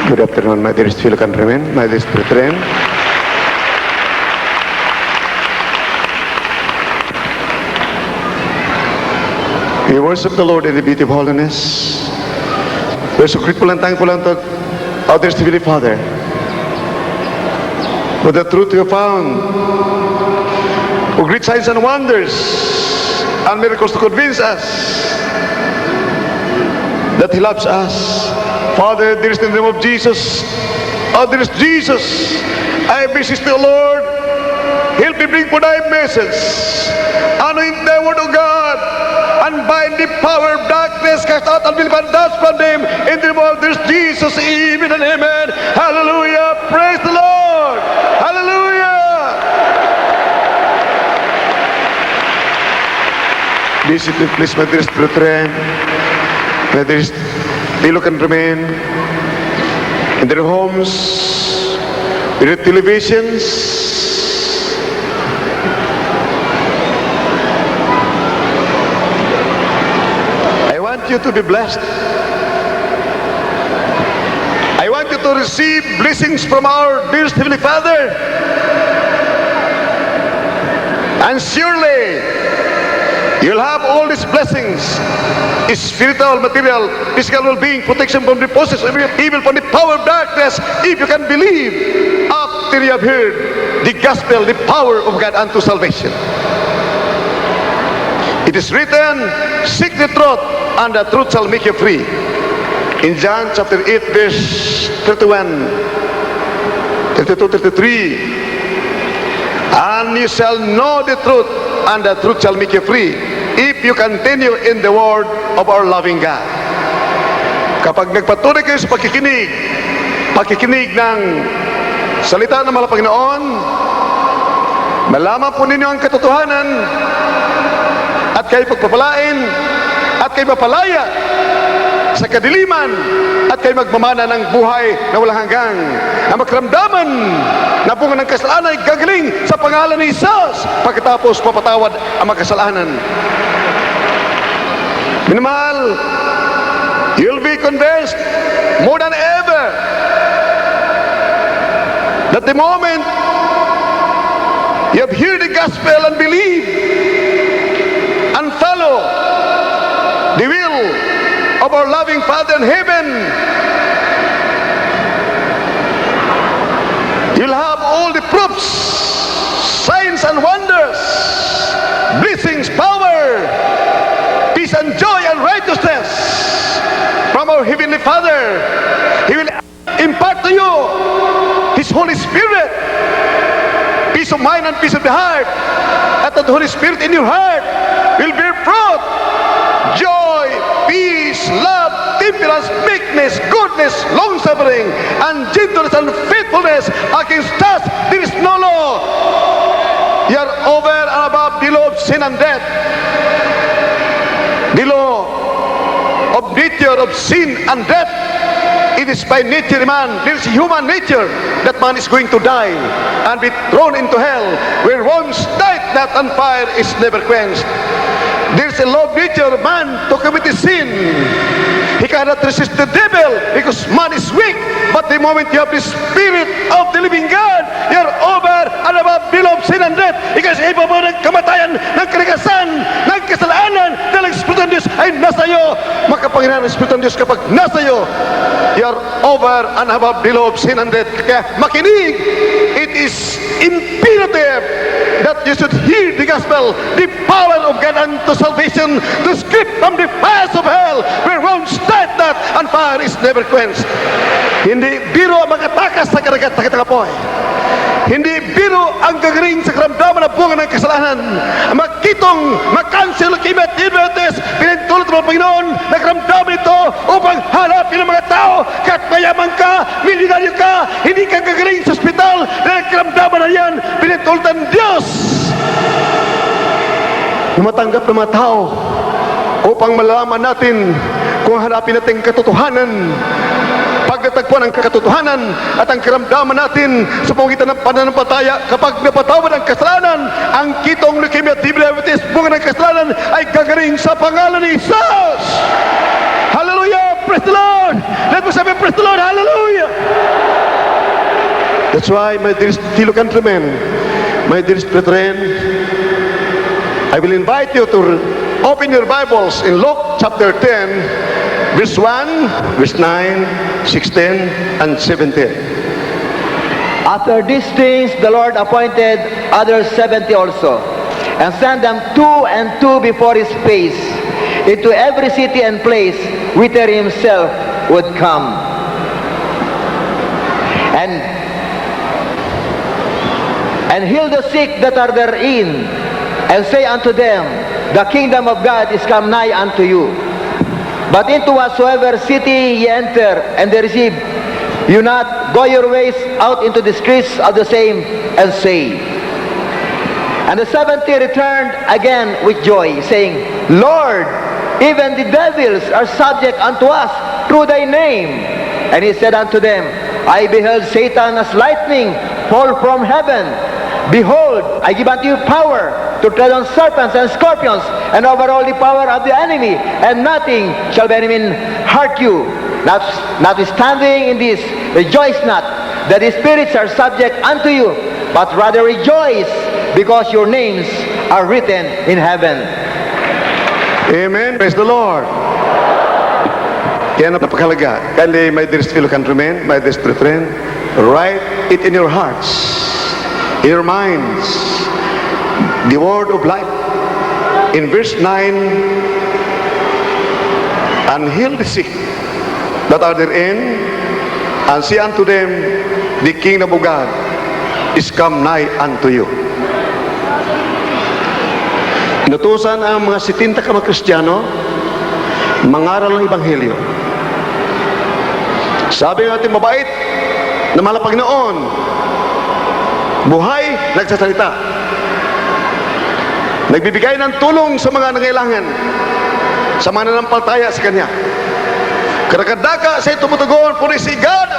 Good afternoon, my dearest fellow countrymen, my dearest brethren. We worship the Lord in the beauty of holiness. We're so grateful and thankful unto our dearest Heavenly Father for the truth we have found, for great signs and wonders and miracles to convince us that He loves us. Father, dearest, in the name of Jesus, oh dearest Jesus, I beseech the Lord, help me bring for thy message, anoint thy word, O God, and bind the power of darkness, cast out unbelief and dust from them, in the name of dearest Jesus, amen and amen. Hallelujah, praise the Lord, hallelujah. Be seated, please, my dearest brethren, my dearest fellow countrymen, in their homes, with their televisions. I want you to be blessed. I want you to receive blessings from our dearest Heavenly Father. And surely, you'll have all these blessings, spiritual, material, physical well-being, protection from the forces of evil, from the power of darkness, if you can believe after you have heard the gospel, the power of God unto salvation. It is written, seek the truth, and the truth shall make you free. In John chapter 8, verse 31, 32, 33, and you shall know the truth, and the truth shall make you free, if you continue in the word of our loving God. Kapag nagpatuloy kayo sa pakikinig ng salita ng mga Panginoon, malaman po ninyo ang katotohanan, at kayo pagpapalain, at kayo mapalaya sa kadiliman, at kayo magmamana ng buhay na walang hanggang, na magkaramdaman na bunga ng kasalanan ay gagaling sa pangalan ni Jesus, pagkatapos mapatawad ang mga kasalanan. Minamahal, you'll be convinced more than ever that the moment you have heard the gospel and believe and follow the will of our loving Father in heaven, you'll have all the proofs, signs and wonders, blessings, power, peace and joy and righteousness from our Heavenly Father. He will impart to you His Holy Spirit, peace of mind and peace of the heart, and the Holy Spirit in your heart will bear fruit, joy, peace, love, temperance, meekness, goodness, long-suffering, and gentleness and faithfulness. Against us there is no law. You are over and above the law of sin and death. The law of nature of sin and death. It is by nature man, there is human nature, that man is going to die and be thrown into hell, where once died not and fire is never quenched. There is a law of nature of man to commit a sin. He cannot resist the devil because man is weak. But the moment you have the Spirit of the living God, you are over and above the law of sin and death. Ikaw sa iba mo ng kamatayan, ng kalikasan, ng kasalanan, dahil ang Espiritu ng Diyos ay nasa iyo. Makapangyarihan ang Espiritu ng Diyos kapag nasa iyo, you are over and above the law of sin and death. Kaya makinig, it is imperative that you should hear the gospel, the power of God unto salvation, to escape from the fires of hell, where once died not and fire is never quenched. Hindi biro ang makatakas sa karagat na kitakapoy. Hindi biro ang gagaling sa karamdaman na bunga ng kasalanan. Makitong, makansel, kimet, diabetes, pinintulot ng Panginoon, nagkaramdaman ito upang hanapin ng mga tao. Kahit mayaman ka, milyonaryo ka, hindi ka gagaling sa ospital, na nagkaramdaman na yan, pinintulot ng Diyos na matanggap ng mga tao upang malaman natin kung hanapin natin katotohanan. Pagdatagpuan ang katotohanan at ang karamdaman natin sa pamagitan ng pananampalataya, kapag napatawad ang kasalanan, ang kitong leukemia, diabetes, bunga ng kasalanan ay gagaling sa pangalan ni Jesus. Hallelujah! Praise the Lord! Let me say praise the Lord! Hallelujah! That's why, my dearest fellow countrymen, my dearest brethren, I will invite you to open your Bibles in Luke chapter 10, verse 1, verse 9, 16, and 17. After these things, the Lord appointed others 70 also, and sent them two and two before his face, into every city and place whither himself would come. And heal the sick that are therein, and say unto them, the kingdom of God is come nigh unto you. But into whatsoever city ye enter, and they receive you not, go your ways out into the streets of the same, and say. And the 70 returned again with joy, saying, Lord, even the devils are subject unto us through thy name. And he said unto them, I beheld Satan as lightning fall from heaven. Behold, I give unto you power to tread on serpents and scorpions, and over all the power of the enemy, and nothing shall by any means hurt you. Notwithstanding in this, rejoice not that the spirits are subject unto you, but rather rejoice, because your names are written in heaven. Amen. Praise the Lord. Kaya napakalaga. Kaya, my dearest fellow countrymen, my dearest brethren, write it in your hearts, in your minds, the word of life. In verse 9, and heal the sick that are therein, and say unto them, the kingdom of God is come nigh unto you. Inutusan ang mga 70 ka mga Kristiyano mangaral ng Ebanghelyo. Sabi ng ating mabait na mahal na Panginoon, buhay, nagsasalita. Nagbibigay ng tulong sa mga nangailangan, sa mga nanampalataya sa Kanya. Karakadaka siya'y tumutugon, for is God,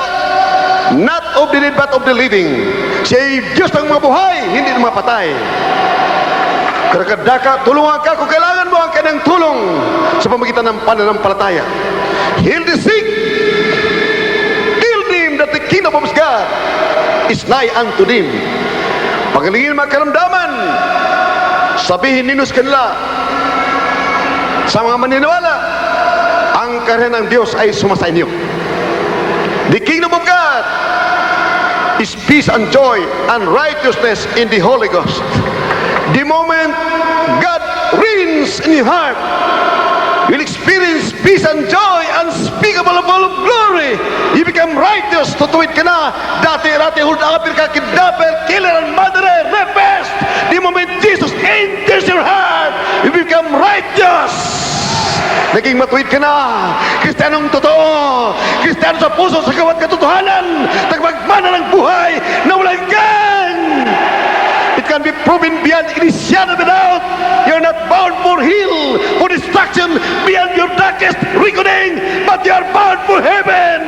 not of the dead but of the living. Siya'y Diyos ng mga buhay, hindi ng mga patay. Karakadaka, tulungan ka kung kailangan mo ang kanyang tulong sa pamagitan ng pananampalataya. Heal the sick, tell them that the kingdom of God is nigh unto them. Pagalingin mga karamdaman, sabihin ninyo sa kanila, sa mga maniniwala, ang karyan ng Diyos ay sumasa inyo. The kingdom of God is peace and joy and righteousness in the Holy Ghost. The moment God reigns in your heart, you'll experience peace and joy unspeakable and full of glory. You become righteous. Tutuwid ka na. Dati hulakapir ka, kidnapper, killer, and murderer, rapist. The moment Jesus enters your heart, you become righteous. Naging matuwid ka na. Kristiyanong totoo. Kristiyano sa puso, sa kawat katotohanan. Nagmagmana ng buhay na walang gang. It can be proven beyond any shadow of a doubt. You're not bound for hell, for destruction, beyond your darkest reckoning, but you are bound for heaven.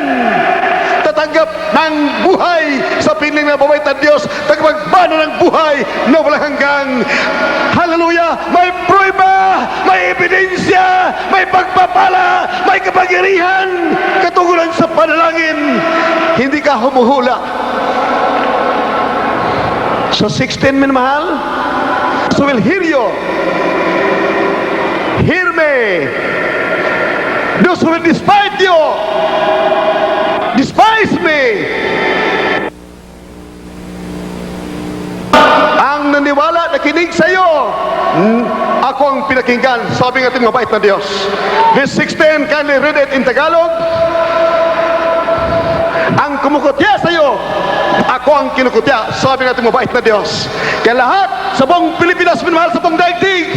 Tatanggap ng buhay sa piling na babait ng Diyos, nagmagbana ng buhay na walang hanggang. Hallelujah! May prueba, may ebidensya, may pagpapala, may kapangyarihan, katungkulan sa panalangin. Hindi ka humuhula. So 16, minamahal, so will hear you. Hear me. Those who will despise you, despise me. Ang naniwala, nakinig sa iyo, ako ang pinakinggan. Sabi ng ating mabait na Diyos. Verse 16, kindly read it in Tagalog. Ang kumukutya sa iyo, ako ang kinukutya. Sabi natin mabait na Diyos. Kaya lahat sa buong Pilipinas, minamahal sa buong daigdig,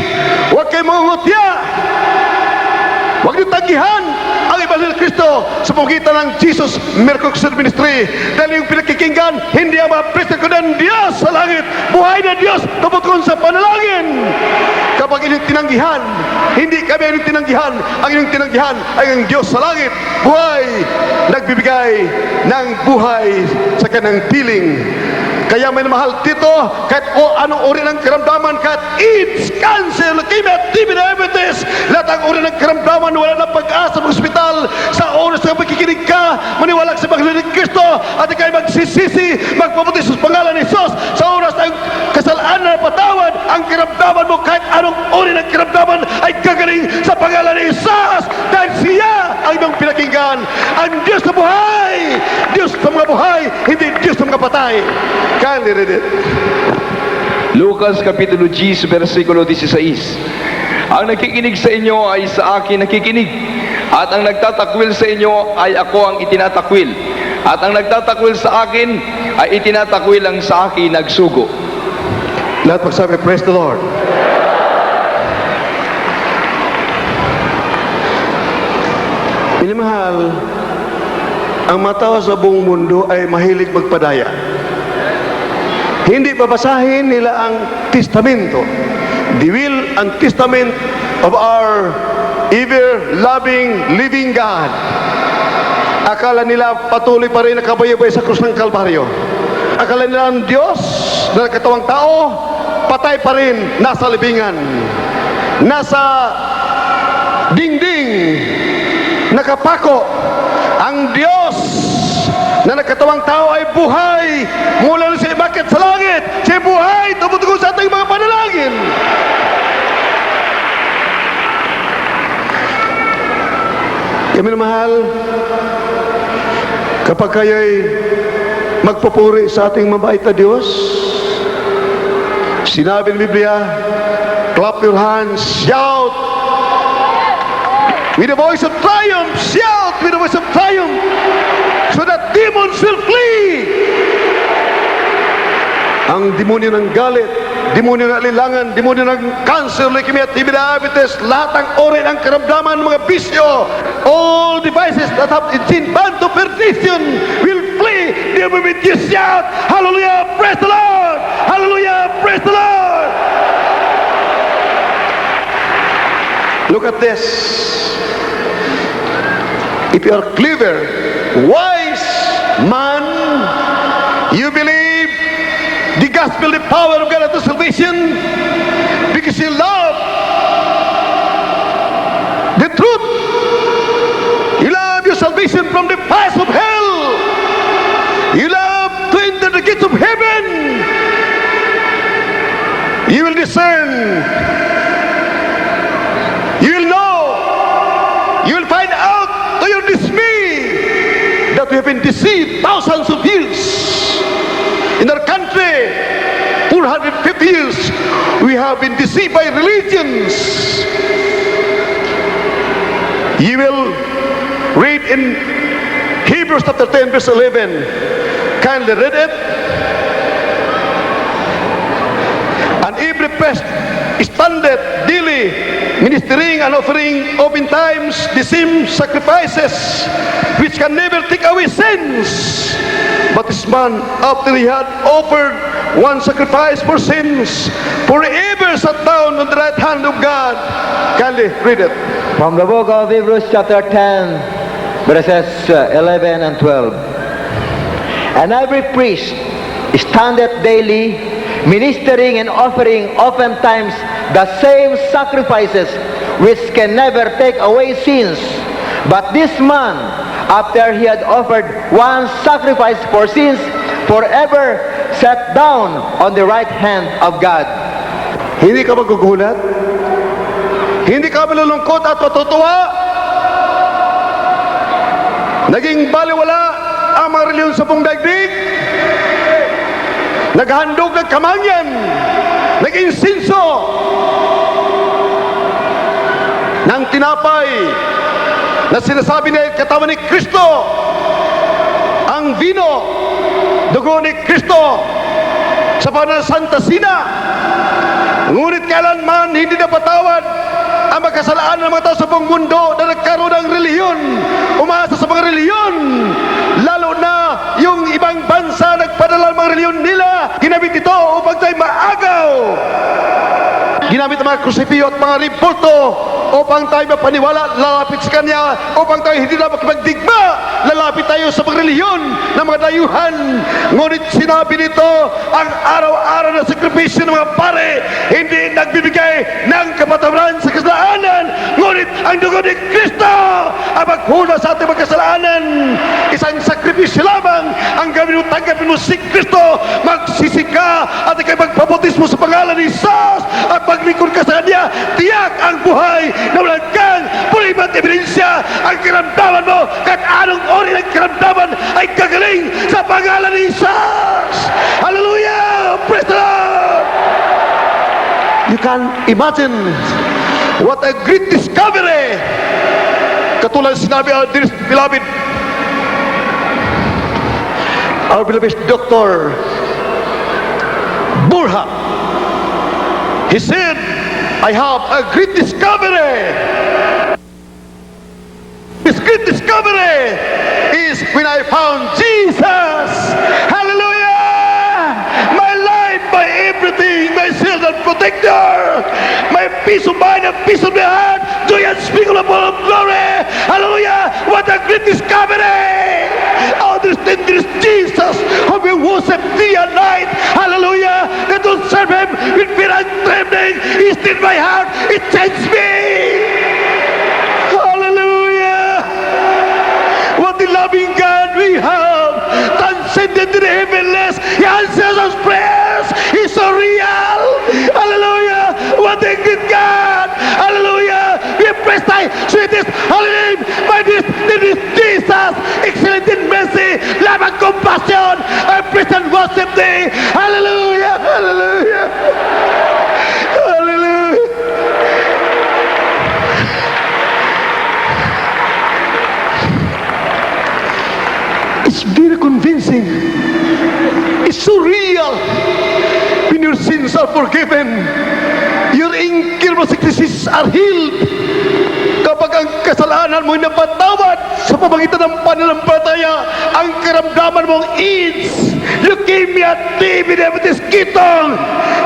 huwag kayo mangungutya. Huwag niyo tanggihan ang Ebanghelyo ng Kristo sa pamagitan ng Jesus Miracle Ministry. Dahil yung pinakikinggan, hindi ang mga presto kundi ang Diyos sa langit. Buhay na Diyos, tumutukon sa panalangin. Kapag inyong tinanggihan, hindi kami inyong tinanggihan. Ang inyong tinanggihan ay ang Diyos sa langit. Buhay, nagbibigay ng buhay sa kanang piling Kaya may mahal dito, kahit anong uri ng karamdaman, kahit AIDS, cancer, leukemia, TB, diabetes, lahat ang uri ng karamdaman, wala na pag-asa ng ospital. Sa oras na magkikinig ka, maniwala sa Panginoon ni Kristo, at ikay magsisisi, magpaputi sa pangalan ni Jesus. Sa oras ng kasalanan na patawad, ang karamdaman mo, kahit anong uri ng karamdaman, ay gagaling sa pangalan ni Jesus. Dahil siya ang iyong pinakinggan. Ang Diyos na buhay, Diyos sa mga buhay, hindi Diyos sa mga patay. Kindly read it. Lucas Kapitulo 10, versikulo 16. Ang nakikinig sa inyo ay sa akin nakikinig, at ang nagtatakwil sa inyo ay ako ang itinatakwil, at ang nagtatakwil sa akin ay itinatakwil ang sa akin nagsugo. Lahat magsabi, praise the Lord. Minamahal, ang mga tao sa buong mundo ay mahilig magpadaya. Hindi babasahin nila ang testamento, the will and testament of our ever-loving, living God. Akala nila patuloy pa rin nakabayabay sa krus ng Kalbaryo. Akala nila ang Diyos na katawang tao, patay pa rin, nasa libingan, nasa dingding, nakapako. Ang Diyos na nagkatawang tao ay buhay mula sa bakit sa langit. Siya buhay, tumutugon sa ating mga panalangin. Kami na mahal, kapag kayo'y magpupuri sa ating mabait na Diyos, sinabi ng Biblia, clap your hands, shout with a voice of triumph, shout with a voice of triumph, so that demons will flee. Ang demonyo ng galit, demonyo ng alilangan, demonyo ng cancer, leukemia, TB, diabetes, lahat ng uri ng karamdaman, mga bisyo, all devices that have been bound to perdition will flee. They will be just shout, hallelujah, praise the Lord, hallelujah, praise the Lord. Look at this. If you are clever, wise man, you believe the gospel, the power of God unto salvation, because you love the truth. You love your salvation from the paths of hell. You love to enter the gates of heaven. You will discern. You will know. You will find out to your dismay that we have been deceived thousands of years. In our country, 450 years, we have been deceived by religions. You will read in Hebrews chapter 10, verse 11. Kindly read it. And every priest standeth daily, ministering and offering oftentimes the same sacrifices, which can never take away sins. But this man, after he had offered one sacrifice for sins, forever sat down on the right hand of God. Kindly read it. From the book of Hebrews chapter 10, verses 11 and 12. And every priest standeth daily, ministering and offering oftentimes the same sacrifices, which can never take away sins. But this man, after he had offered one sacrifice for sins, forever sat down on the right hand of God. Hindi ka magugulat? Hindi ka malulungkot at matutuwa? Naging baliwala ang mga reliyon sa buong daigdig? Naghandog ng kamangyan, nag-insinso ng tinapay na sinasabi na katawan ni Kristo, ang vino, dugo ni Kristo sa panahon ng Santa Cena. Ngunit kailanman hindi napatawad ang magkasalanan ng mga tao sa buong mundo na nagkaroon ng reliyon, umasa sa mga reliyon, lalo na yung ibang bansa nagpadala ng mga reliyon nila, ginamit ito upang tayo maagaw. ginamit ang mga krusipyo at mga ribulto upang tayo mapaniwala, lalapit sa Kanya, upang tayo hindi na makipagdigma, lalapit tayo sa pagreliyon ng mga dayuhan. Ngunit sinabi nito, ang araw-araw na sakripisyo ng mga pare, hindi nagbibigay ng kapatawaran sa kasalanan, ngunit ang dugo ni Kristo ang maghuna sa ating mga kasalanan. Isang sakripisyo lamang ang gawin mo, tanggapin mo si Kristo, magsisika at ikay magpabautismo sa pangalan ni Jesus at maglingkod ka sa Kanya, tiyak ang buhay na walang kang pulibat ebidensya. Ang karamdaman mo, kahit anong ori ng karamdaman ay gagaling sa pangalan ni Jesus. Hallelujah! Praise the Lord! You can imagine what a great discovery. Katulad sinabi, dear beloved, our beloved Dr. Burha, he said, I have a great discovery. This great discovery is when I found Jesus. Hallelujah! My life, my everything, my shield and protector, my peace of mind and peace of the heart, joy unspeakable of glory. Hallelujah! What a great discovery! Understand this Jesus whom we worship day and night. Hallelujah! That will serve Him with fear and trembling. He still my heart. It changed me. Hallelujah! What a loving God we have, transcended to the heavenless. He answers us prayers. He's so real. Hallelujah! What a good God. Hallelujah! We praise Thy sweetest holy name. My this Jesus, excellent in mercy, love and compassion. I praise and worship Thee. Hallelujah! Hallelujah! Hallelujah! It's very convincing. It's so real. When your sins are forgiven, your incurable sicknesses are healed. Kapag ang kasalanan mo ay napatawad sa pamagitan ng pananampalataya, ang karamdaman mong AIDS, leukemia, TB, diabetes, ketong,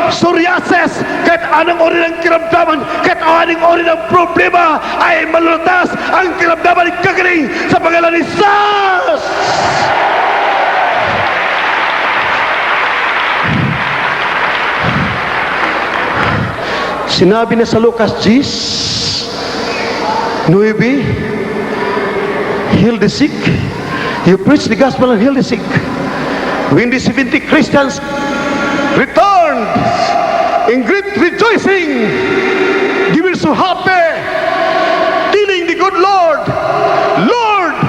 psoriasis, kahit anong ori ng karamdaman, kahit anong ori ng problema, ay malulutas. Ang karamdaman ay gagaling sa pangalan ni Jesus. Sinabi na sa Lucas 10:9, heal the sick. You preach the gospel and heal the sick. When the 70 Christians returned in great rejoicing, they were so happy, telling the good Lord, Lord,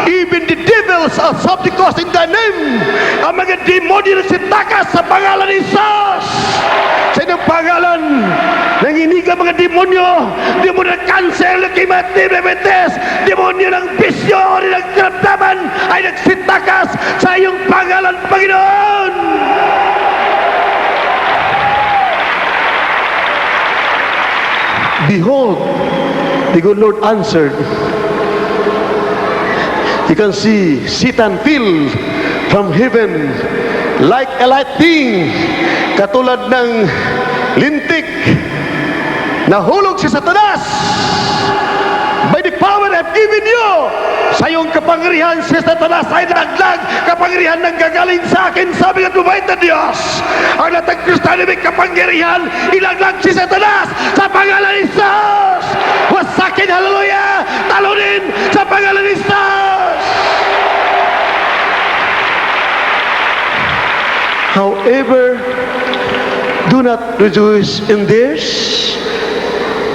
even the devils are subject to us in Thy name. Ang mga demonyo na sitakas sa pangalan ni Jesus. Sa inyong pangalan, nanginginig ang mga demonyo, demonyo ng cancer, leukemia, diabetes, demonyo ng bisyo, o ng karamdaman ay nagsitakas sa iyong pangalan, Panginoon. Behold, the good Lord answered. You can see Satan fell from heaven like a lightning, katulad ng lintik. Nahulog si Satanas by the power I've given you. Sa iyong kapangyarihan, si Satanas ay naglag. Kapangyarihan nang gagaling sa akin, sabi ng lumait na Diyos. Ang latang Kristiyano may kapangyarihan, ilaglag si Satanas sa pangalan ni Jesus. Wasakin, hallelujah, talunin sa pangalan ni Jesus. However, do not rejoice in this,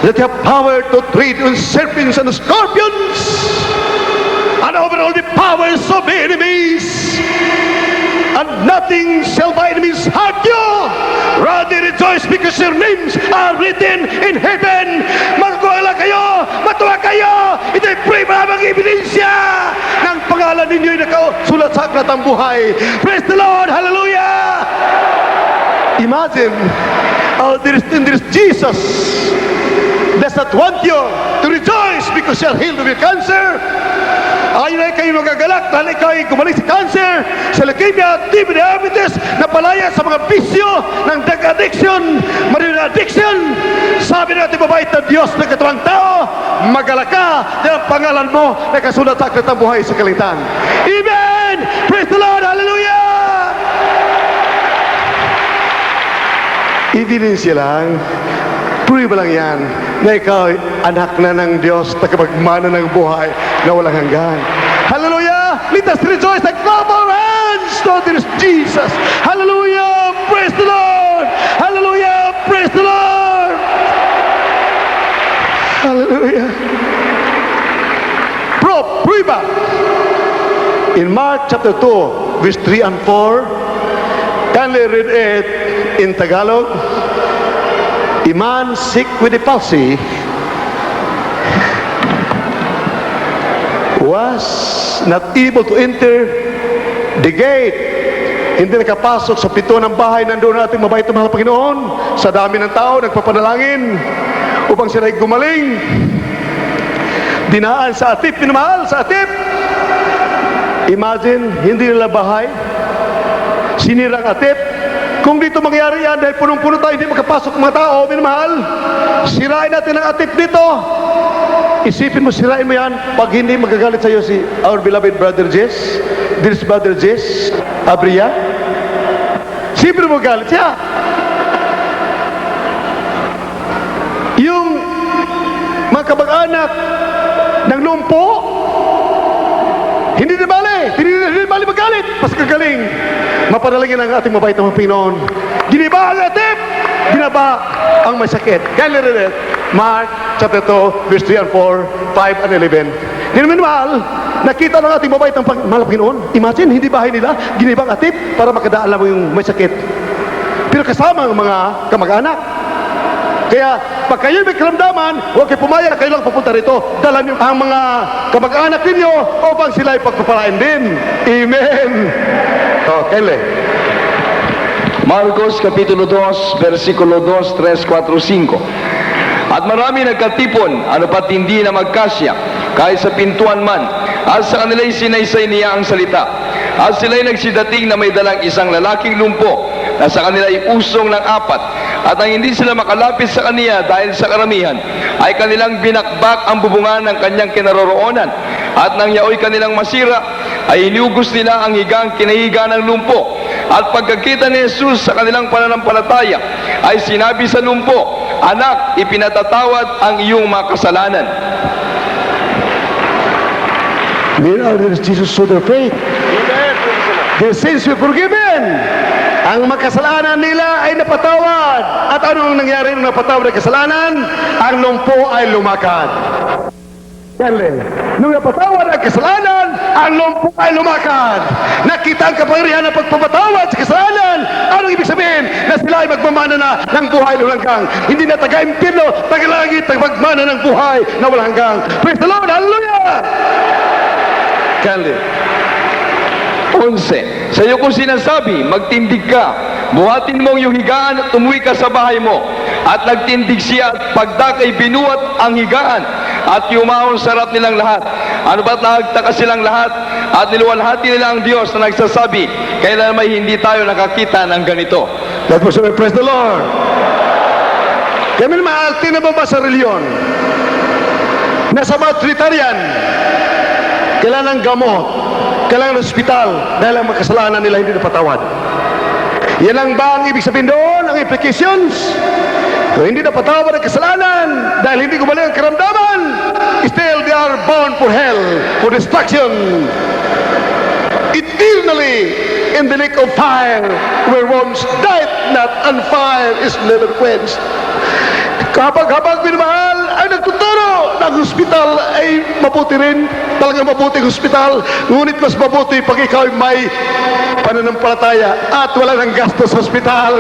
that you have power to tread on serpents and scorpions, and over all the powers of the enemies, and nothing shall by enemies hurt you. Rather rejoice because your names are written in heaven. Magkuhala kayo, matuwa kayo. Ito'y prima ng ebidensya ng pangalan ninyo'y nakasulat sa aklat ng buhay. Praise the Lord, hallelujah. Imagine, there's Jesus does not want you to rejoice because you are healed of your cancer. Ayaw na kayo magagalak dahil ikaw ay gumaling sa cancer, sa leukemia, TB, diabetes, napalaya sa mga bisyo ng drug addiction, marijuana addiction. Sabi natin mabait na Diyos ng katuwang tao, magalak ka dahil ang pangalan mo na kasulat sa aklat ng buhay sa kaligtaan. Amen! Praise the Lord! Hallelujah! Evidence lang, prueba lang yan na ikaw ay anak na ng Diyos, tagapagmana ng buhay na walang hanggan. Hallelujah! Let us rejoice and clap our hands to this Jesus. Hallelujah! Praise the Lord! Hallelujah! Praise the Lord! Hallelujah! Prueba! In Mark chapter 2, verse 3 and 4, kindly read it in Tagalog. A man sick with the palsy was not able to enter the gate. Hindi nakapasok sa pito ng bahay. Nandoon natin mabait na mahal Panginoon. Sa dami ng tao, nagpapanalangin upang sila ay gumaling. Dinaan sa atip, pinamahal sa atip. Imagine, hindi nila bahay. Sinirang atip. Kung dito mangyari yan, dahil punong-puno tayo, hindi makapasok mga tao, minamahal, sirain natin ang atip dito. Isipin mo, sirain mo yan, pag hindi magagalit sa iyo si our beloved brother Jess, this brother Jess, Abria, isipin mo galit siya. Yung mga kabag-anak ng lumpo, hindi na bali magalit, pas kagaling. Mapanalangin ang ating mabait na Panginoon. Giniba ang atip, binaba ang may sakit. Kaya rin Mark chapter 2, verse 3 and 4, 5 and 11. Hindi naman mahal, nakita ng ating mabait ng mahal na Panginoon. Imagine, hindi bahay nila, giniba ang atip para makadaan mo yung may sakit. Pero kasama ang mga kamag-anak. Kaya, pag kayo may karamdaman, huwag kayo pumayag, kayo lang papunta rito. Dala niyo ang mga kamag-anak ninyo upang sila ay pagpapalain din. Amen. Kele. Marcos Kapitulo 2, versikulo 2, 3, 4, 5. At marami nagkatipon, ano pat hindi na magkasya, kahit sa pintuan man, at sa kanila'y sinaysay niya ang salita. At sila'y nagsidating na may dalang isang lalaking lumpo, na sa kanila'y usong ng 4. At ang hindi sila makalapit sa kaniya dahil sa karamihan, ay kanilang binakbak ang bubungan ng kanyang kinaroroonan. At nang yaoy kanilang masira, ay iniugos nila ang higang kinahiga ng lumpo. At pagkakita ni Jesus sa kanilang pananampalataya, ay sinabi sa lumpo, "Anak, ipinatatawad ang iyong mga kasalanan." Meanwhile, Jesus saw their faith. Their sins were forgiven. Ang makasalanan nila ay napatawad. At ano ang nangyari nung napatawad ang kasalanan? Ang lumpo ay lumakad. Nung napatawad ang kasalanan, ang lumpo ay lumakad. Nakita ang kapangyarihan ng pagpapatawad sa kasalanan. Anong ibig sabihin? Na sila ay magmamana na ng buhay na walang hanggang. Hindi na taga-impirno, taga-langit, magmana ng buhay na walang hanggang. Praise the Lord! Hallelujah! Candy. 11. Sa iyo kong sinasabi, magtindig ka, buhatin mo ang iyong higaan at umuwi ka sa bahay mo. At nagtindig siya at pagdakay binuhat ang higaan at yumahon sa harap nilang lahat. Ano ba't nagtaka silang lahat at niluwalhati nila ang Diyos na nagsasabi, kailan may hindi tayo nakakita ng ganito. That was praise the Lord. Kami mahal, tinabang ba sa reliyon? Nasa mga tritarian, kailangan ng gamot, kailangan ng ospital dahil ang makasalanan nila hindi napatawad. Yan ang ba ang ibig sabihin doon, ang implications? Kung hindi napatawad ang kasalanan dahil hindi gumaling ang karamdaman, still they are bound for hell, for destruction, eternally in the lake of fire, where worms died not and fire is never quenched. Kapag minamahal ay nagtuturo ng hospital ay mabuti rin, talagang mabuti ang hospital, ngunit mas mabuti pag ikaw ay may pananampalataya at wala ng gastos sa hospital.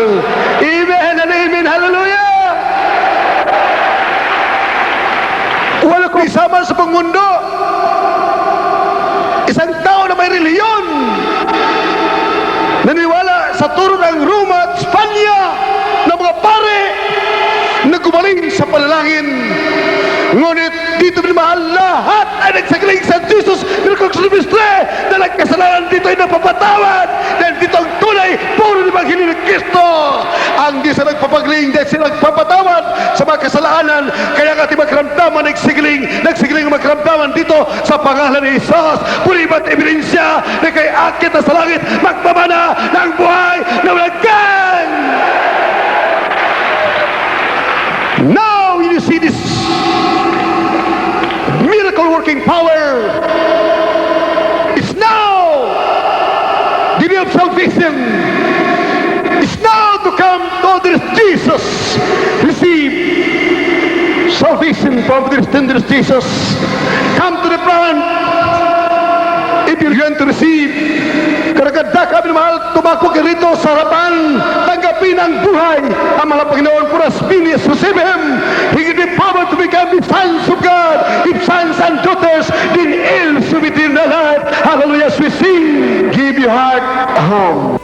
Amen and amen, hallelujah! Wala kong isama sa pangmundo. Isang tao na may reliyon, naniwala sa turo ng Roma at Spanya ng mga pare na gumaling sa panalangin. Ngunit dito minamahal lahat ay nagsagaling sa Jesus Miracles Ministry na nagkasalanan dito ay napapatawad dahil dito ang tunay puro ng Ebanghelyo ni Kristo. Ang Diyos ay nagpapagaling dahil sila nagpapatawad sa mga kasalanan. Kaya ang ating magkaramdaman nagsigiling ang magkaramdaman dito sa pangalan ni Jesus. Puribat ebidensya na kay akit na sa langit magpamana ng buhay na walang hanggan. Now you see this miracle working power. It's now the day of salvation. It's now to come to this Jesus. Receive salvation from this tender Jesus. Come to the front. If you're going to receive, karaganda kami mahal, tumako ka rito sa harapan, tanggapin ang buhay, ang mga Panginoon for us, Phineas, receive Him. He give the power to become the sons of God. If sons and daughters, then heirs of eternal life. Hallelujah, as we sing, give your heart a home.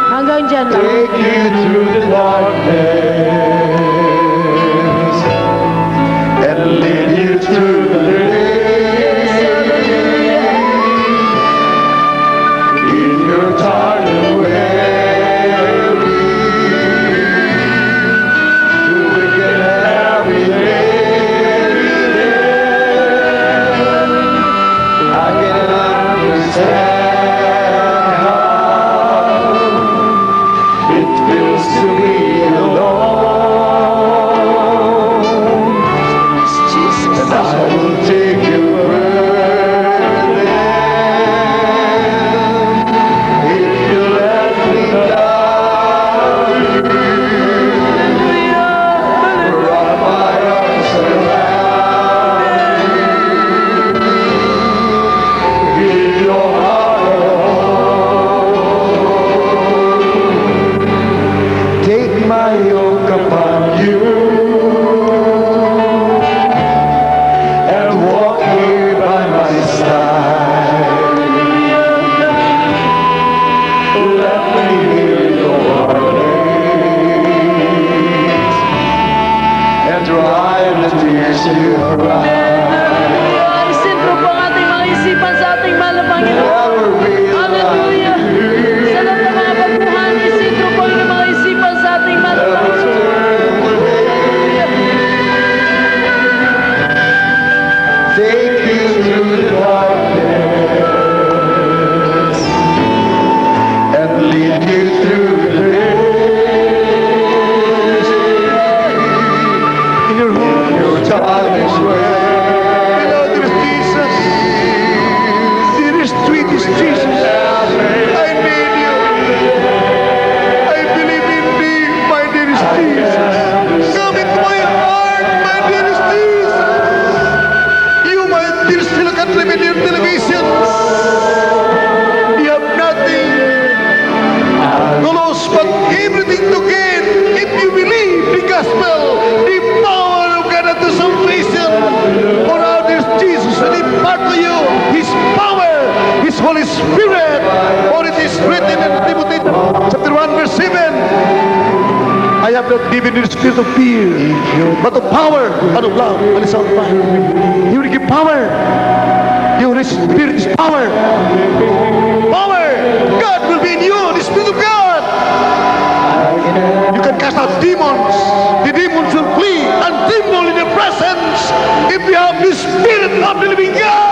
Hanggang dyan lang. Take you through the darkness and lead you through the day. In your tired and weary, you wicked every day. I can understand how it feels to be alone, and I will take your burden if you let me down. Wrap my arms around you, give your heart a home. Take my yoke upon you and walk here by my side. Let me hear your praise and dry the tears you cry. Isentro po ang ating mga isipan sa ating mahal na Panginoon. Never be Hallelujah. Sa lahat ng mga pagbuhan, isentro po ang mga isipan sa ating mahal na Panginoon. Take you through the darkness and lead you through the days. In your home, Your time is where beloved, there is Jesus. There is sweetest Jesus. I need you. I believe in thee, my dearest Jesus. Come into my heart, my dearest Jesus. You, my dearest fellow countrymen, your television. You have nothing to lose but everything to gain if you believe the gospel, the power of God unto salvation. For our dear Jesus will impart to you His power, His Holy Spirit. For it is written in Timothy chapter 1 verse 7, I have not given you the spirit of fear, but of power and of love and a sound mind. He will give power. The Holy Spirit is power. Power. God will be in you, the Spirit of God. You can cast out demons. The demons will flee and tremble in your presence if you have the Spirit of the living God.